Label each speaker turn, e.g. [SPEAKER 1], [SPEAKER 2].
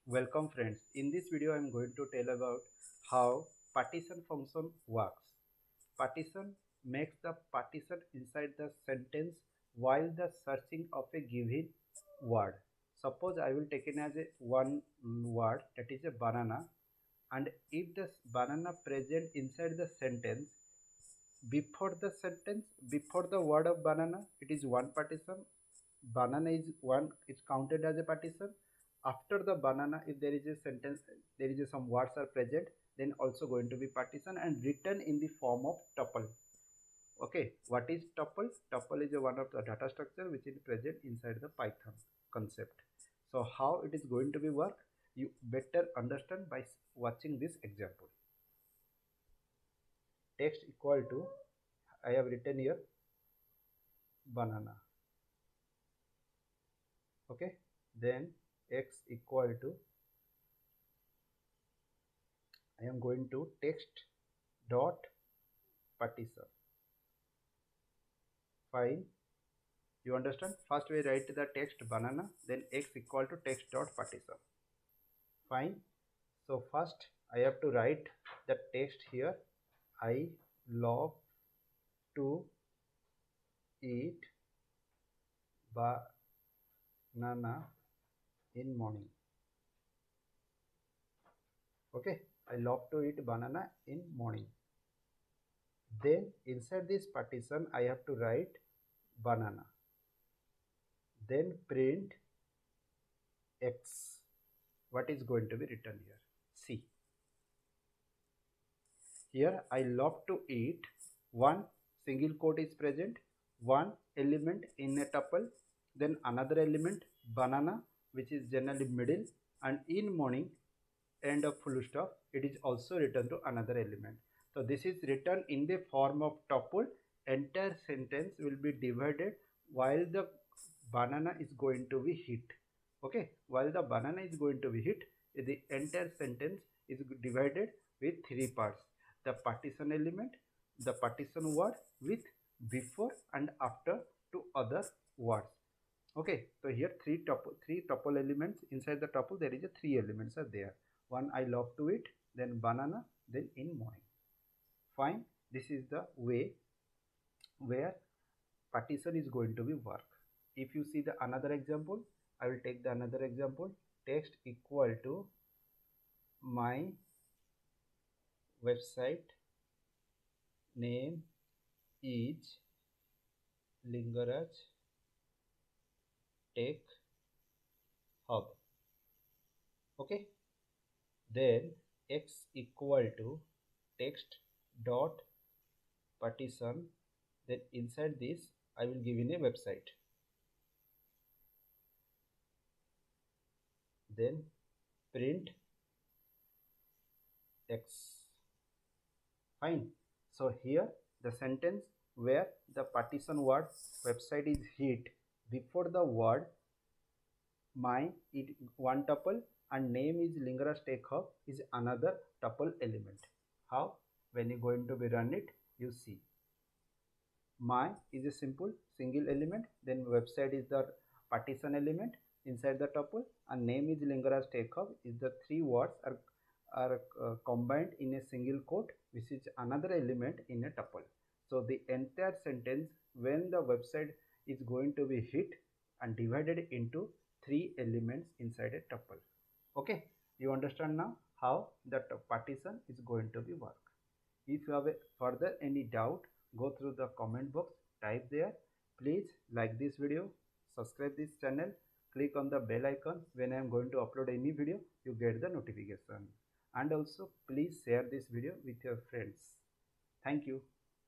[SPEAKER 1] Welcome friends. In this video I am going to tell about how partition function works. Partition makes the partition inside the sentence while the searching of a given word. Suppose I will take it as a one word, that is a banana, and if the banana present inside the sentence, before the word of banana, it is one partition. Banana is one, it's counted as a partition. After the banana, if there is a sentence, there is some words are present, then also going to be partition and written in the form of tuple. Okay, what is tuple? Tuple is one of the data structure which is present inside the Python concept. So how it is going to be work, you better understand by watching this example. Text equal to, I have written here banana. Okay, then x equal to, I am going to text dot partition. Fine, you understand? First we write the text banana, then x equal to text dot partition. Fine. So first I have to write the text here. I love to eat banana in morning. Okay, I love to eat banana in morning. Then inside this partition I have to write banana. Then print x. What is going to be written here? See. Here I love to eat, one single quote is present, one element in a tuple, then another element banana which is generally middle, and in morning end of full stop, it is also written to another element. So this is written in the form of tuple. Entire sentence will be divided while the banana is going to be hit. Okay, while the banana is going to be hit, the entire sentence is divided with three parts: the partition element, the partition word with before and after two other words. Okay, so here three tuple elements. Inside the tuple there is a three elements are there. One, I love to eat, then banana, then in morning. Fine, this is the way where partition is going to be work. If you see the another example, I will take the another example. Text equal to my website name is Lingaraj Tech Hub. Okay, then x equal to text dot partition, then inside this I will give in a website, then print x. Fine, so here the sentence where the partition word website is hit, before the word my it one tuple and name is Lingaraj Tech Hub is another tuple element. How? When you going to be run it, you see my is a simple single element, then website is the partition element inside the tuple, and name is Lingaraj Tech Hub is the three words are combined in a single quote, which is another element in a tuple. So the entire sentence when the website is going to be hit and divided into three elements inside a tuple. Okay, you understand now how that partition is going to be work. If you have a further any doubt, go through the comment box, type there. Please like this video, subscribe this channel, click on the bell icon. When I am going to upload any video, you get the notification. And also please share this video with your friends. Thank you.